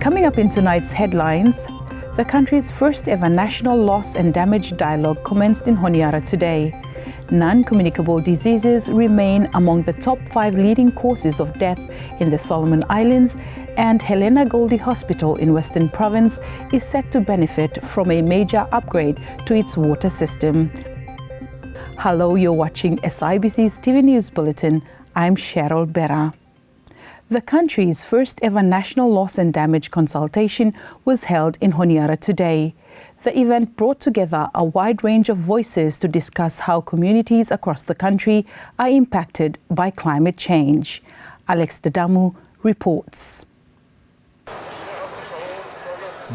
Coming up in tonight's headlines, the country's first ever national loss and damage dialogue commenced in Honiara today. Non-communicable diseases remain among the top 5 leading causes of death in the Solomon Islands, and Helena Goldie Hospital in Western Province is set to benefit from a major upgrade to its water system. Hello, you're watching SIBC's TV News Bulletin. I'm Cheryl Berra. The country's first ever national loss and damage consultation was held in Honiara today. The event brought together a wide range of voices to discuss how communities across the country are impacted by climate change. Alex Dadamu reports.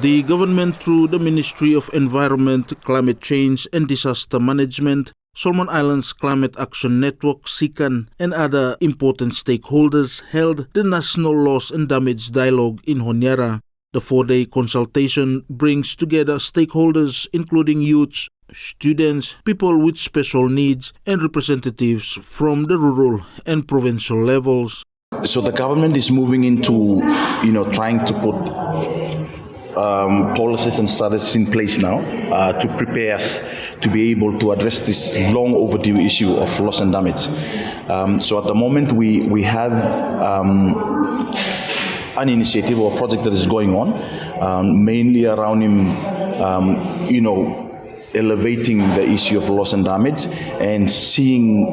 The government, through the Ministry of Environment, Climate Change and Disaster Management, Solomon Islands Climate Action Network, SICAN, and other important stakeholders held the National Loss and Damage Dialogue in Honiara. The 4-day consultation brings together stakeholders including youths, students, people with special needs, and representatives from the rural and provincial levels. So the government is moving into, trying to put policies and strategies in place now to prepare us to be able to address this long overdue issue of loss and damage. So at the moment we have an initiative or project that is going on, mainly around elevating the issue of loss and damage and seeing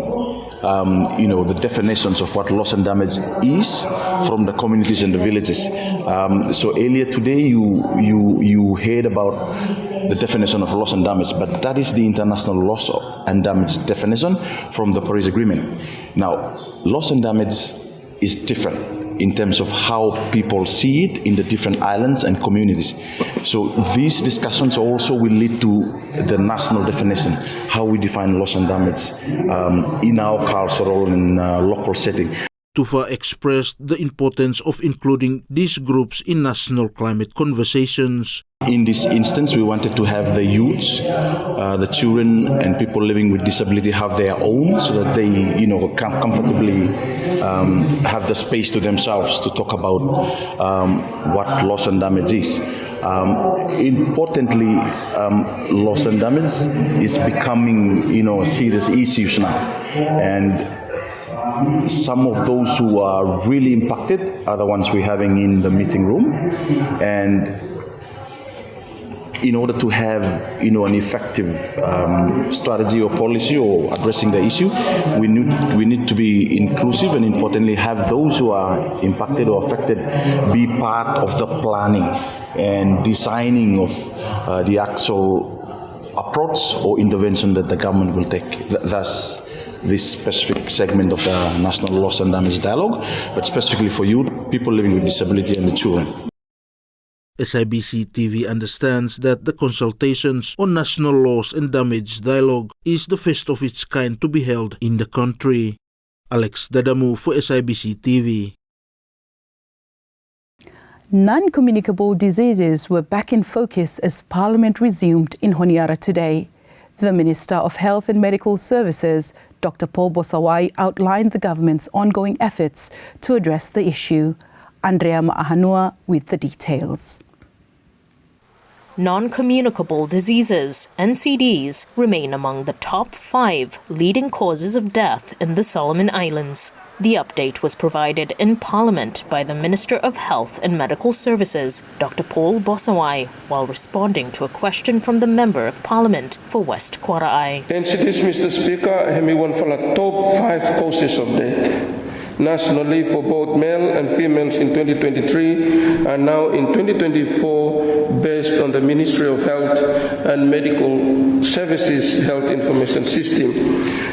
the definitions of what loss and damage is from the communities and the villages. So earlier today you heard about the definition of loss and damage, but that is the international loss and damage definition from the Paris Agreement. Now, loss and damage is different in terms of how people see it in the different islands and communities. So these discussions also will lead to the national definition, how we define loss and damage in our cultural and local setting. Tufa expressed the importance of including these groups in national climate conversations. In this instance, we wanted to have the youths, the children and people living with disability have their own, so that they, can comfortably have the space to themselves to talk about what loss and damage is. Importantly, loss and damage is becoming, serious issues now, and some of those who are really impacted are the ones we're having in the meeting room. And in order to have, an effective strategy or policy or addressing the issue, we need to be inclusive, and importantly have those who are impacted or affected be part of the planning and designing of the actual approach or intervention that the government will take. Thus, this specific segment of the National Loss and Damage Dialogue, but specifically for youth, people living with disability and the children. SIBC TV understands that the consultations on National Loss and Damage Dialogue is the first of its kind to be held in the country. Alex Dadamu for SIBC TV. Non-communicable diseases were back in focus as Parliament resumed in Honiara today. The Minister of Health and Medical Services, Dr. Paul Bosawai, outlined the government's ongoing efforts to address the issue. Andrea Ma'ahanua with the details. Non-communicable diseases, NCDs, remain among the top 5 leading causes of death in the Solomon Islands. The update was provided in Parliament by the Minister of Health and Medical Services, Dr. Paul Bosawai, while responding to a question from the Member of Parliament for West Quara'ai. NCDs, Mr. Speaker, have one for the top 5 causes of death nationally for both male and females in 2023 and now in 2024 based on the Ministry of Health and Medical Services Health Information System.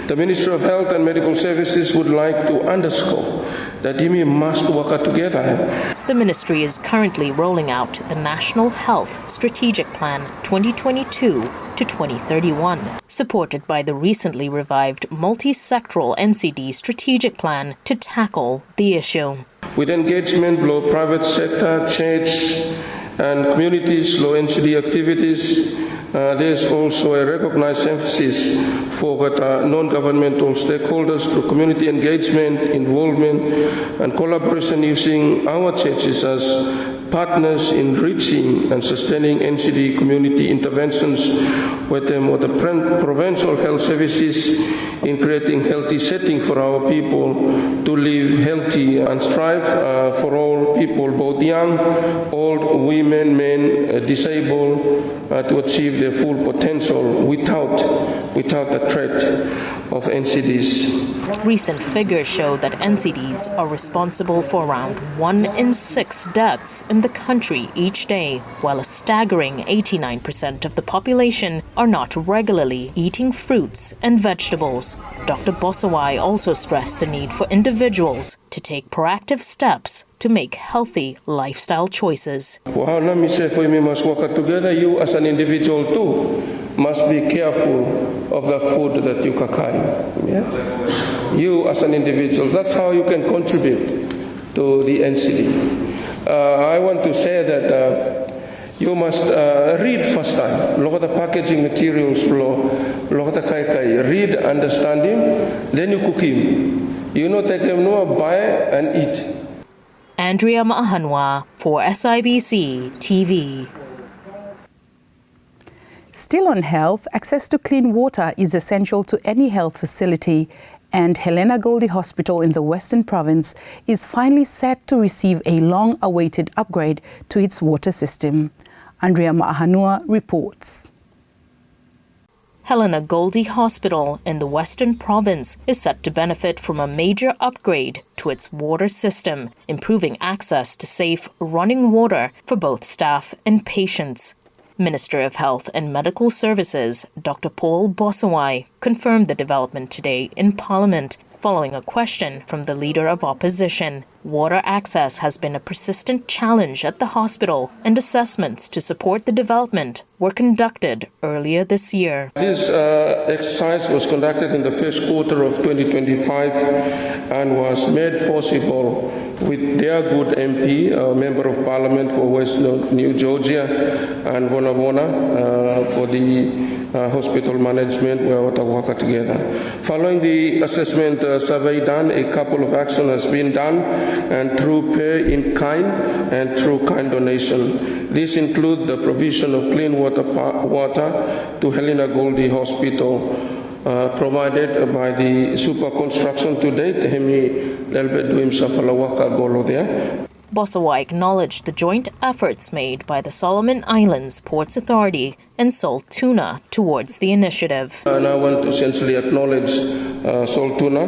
The Ministry of Health and Medical Services would like to underscore that we must work together. The ministry is currently rolling out the National Health Strategic Plan 2022 to 2031, supported by the recently revived multi-sectoral NCD strategic plan to tackle the issue. With engagement below private sector, church and communities, low NCD activities, there's also a recognized emphasis for non-governmental stakeholders through community engagement, involvement and collaboration using our churches as partners in reaching and sustaining NCD community interventions with the provincial health services in creating healthy setting for our people to live healthy and strive for all people, both young, old, women, men, disabled, to achieve their full potential without the threat of NCDs. Recent figures show that NCDs are responsible for around 1 in 6 deaths in the country each day, while a staggering 89% of the population are not regularly eating fruits and vegetables. Dr. Bosawai also stressed the need for individuals to take proactive steps to make healthy lifestyle choices. For how we must work together, you as an individual too must be careful of the food that you kakai. Yeah? You as an individual, that's how you can contribute to the NCD. I want to say that you must read first time. Look at the packaging materials, look at the kai, read, understand him, then you cook him. You know, take him, buy and eat. Andrea Maahanwa for SIBC TV. Still on health, access to clean water is essential to any health facility, and Helena Goldie Hospital in the Western Province is finally set to receive a long-awaited upgrade to its water system. Andrea Maahanwa reports. Helena Goldie Hospital in the Western Province is set to benefit from a major upgrade to its water system, improving access to safe running water for both staff and patients. Minister of Health and Medical Services, Dr. Paul Bosawai, confirmed the development today in Parliament following a question from the Leader of Opposition. Water access has been a persistent challenge at the hospital, and assessments to support the development were conducted earlier this year. This exercise was conducted in the first quarter of 2025 and was made possible with their good MP, Member of Parliament for West New Georgia, and Vonavona for the hospital management. We are working together. Following the assessment survey done, a couple of actions has been done, and through pay in kind and through kind donation. These include the provision of clean water to Helena Goldie Hospital, provided by the super construction to date. Bosawai acknowledged the joint efforts made by the Solomon Islands Ports Authority and Salt Tuna towards the initiative. And I want to essentially acknowledge Salt Tuna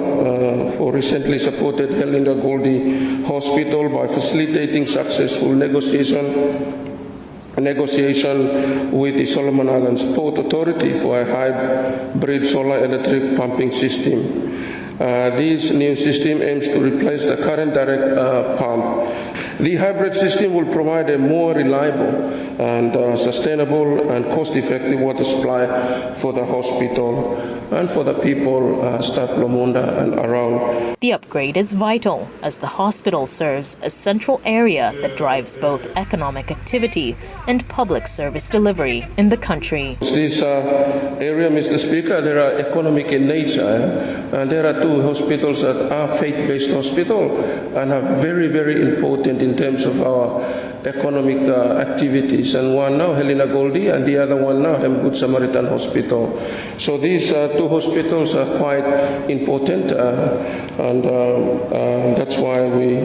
for recently supported Helena Goldie Hospital by facilitating successful negotiation with the Solomon Islands Port Authority for a hybrid solar electric pumping system. This new system aims to replace the current direct pump. The hybrid system will provide a more reliable and sustainable and cost-effective water supply for the hospital and for the people, Staff Lamunda and around. The upgrade is vital as the hospital serves a central area that drives both economic activity and public service delivery in the country. This area, Mr. Speaker, they are economic in nature, and there are two hospitals that are faith-based hospital and are very, very important in terms of our economic activities. And one now, Helena Goldie, and the other one now, Good Samaritan Hospital. So these two hospitals are quite important, and that's why we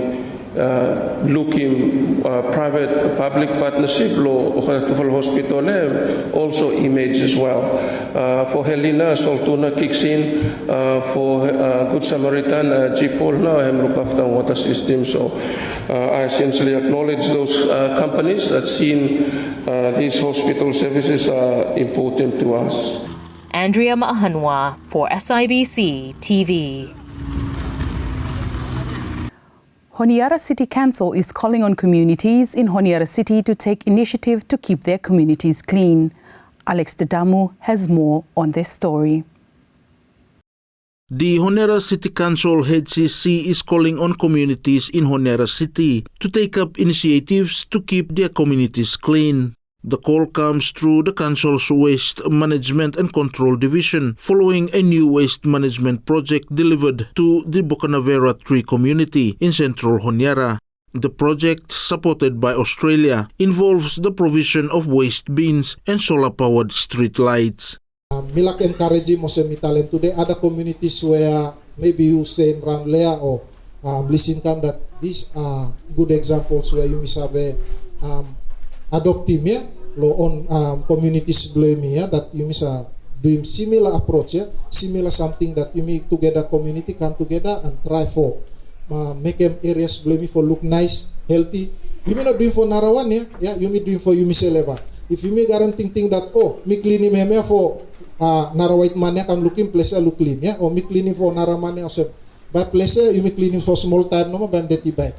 looking private-public partnership law hospital also image as well. For Helena, Soltuna kicks in. For Good Samaritan, Jipol now look after water system. So I essentially acknowledge those companies that seen these hospital services are important to us. Andrea Maahanwa for SIBC TV. Honiara City Council is calling on communities in Honiara City to take initiative to keep their communities clean. Alex Dedamu has more on this story. The Honiara City Council HCC is calling on communities in Honiara City to take up initiatives to keep their communities clean. The call comes through the Council's Waste Management and Control Division following a new waste management project delivered to the Bocanavera Tree community in central Honiara. The project, supported by Australia, involves the provision of waste bins and solar-powered street lights. Milak encourage mo sa mitalen today other communities where maybe you say around Lea or listen come that these are good examples where you have adoptive on communities blame that you doing similar approach similar something that you make together community come together and try for make them areas blame for look nice healthy. You may not doing for Narawan you may doing for you Seleva. If you may guarantee that me cleaning me for Narawait mania can looking place look clean or me cleaning for Naramania also by place you me cleaning for small time no ban dirty bag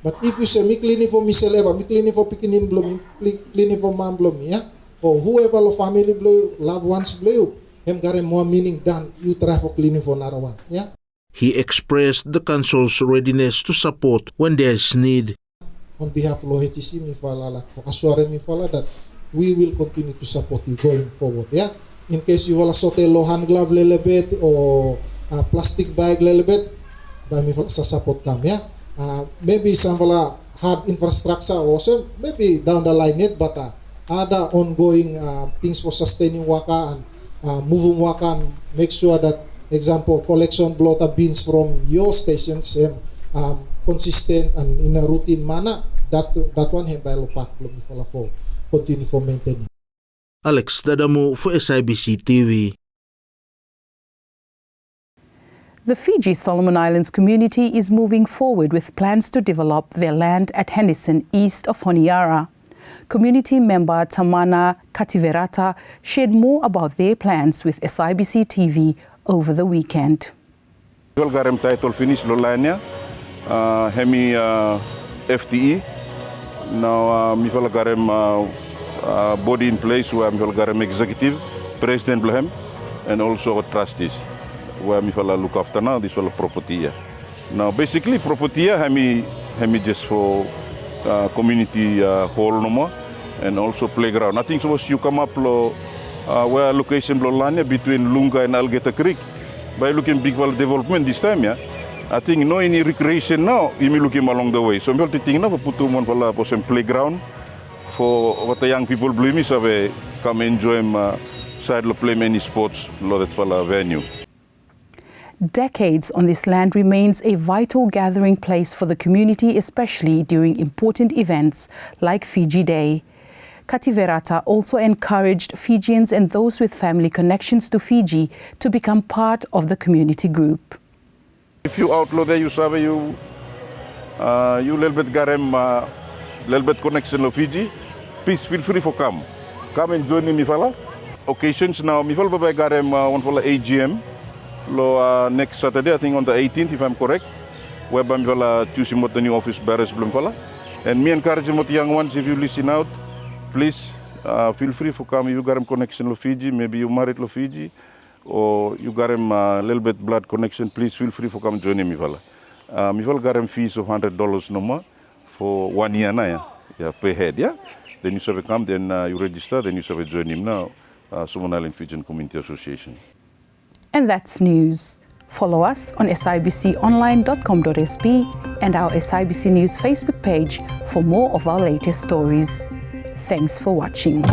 but if you say me cleaning for Seleva, me cleaning for picking bloom, cleaning for mom bloom or whoever the family blue loved ones blue him got more meaning than you try for cleaning for Narawan He expressed the council's readiness to support when there is need. On behalf of LOHTC, assure me that we will continue to support you going forward. In case you want to lo hand glove little bit or plastic bag little bit, by me sa support them. Maybe some hard infrastructure also, maybe down the line yet, but other ongoing things for sustaining waka and moving waka and make sure that example, collection blotter bins from your stations consistent and in a routine manner. That one him by lopak for continue for maintaining. Alex Dadamo for SIBC TV. The Fiji Solomon Islands community is moving forward with plans to develop their land at Henderson, east of Honiara. Community member Tamana Kativerata shared more about their plans with SIBC TV over the weekend. Garem title finish Lolania, hemi FTE. Now mi garem body in place where mi garem executive, president Blahem, and also trustees where mi look after now this property. Now basically property hemi just for community hall no more and also playground. I think suppose you come up where location Lolania between Lunga and Algeta Creek. By looking big development this time, I think no any recreation now, you may looking along the way. So I'm thinking now put one for some playground for what the young people believe me so they come enjoy side play many sports that for venue. Decades on this land remains a vital gathering place for the community, especially during important events like Fiji Day. Kativerata also encouraged Fijians and those with family connections to Fiji to become part of the community group. If you outlaw there, you sabe you little bit garem little bit connection to Fiji, please feel free for come and join me fala. Occasions now, mi fala by garem one for AGM next Saturday, I think on the 18th if I'm correct, whereby mi fala choosing what the new office bearers blum fala. And me encourage the young ones if you listen out. Please feel free for come. You got a connection to Fiji, maybe you married to Fiji, or you got a little bit blood connection. Please feel free for come join me, fella. Me got a fees of $100 no more for 1 year now, per head, Then you have come, then you register, then you have join him now, Solomon Island Fijian Community Association. And that's news. Follow us on sibconline.com.sb and our SIBC News Facebook page for more of our latest stories. Thanks for watching.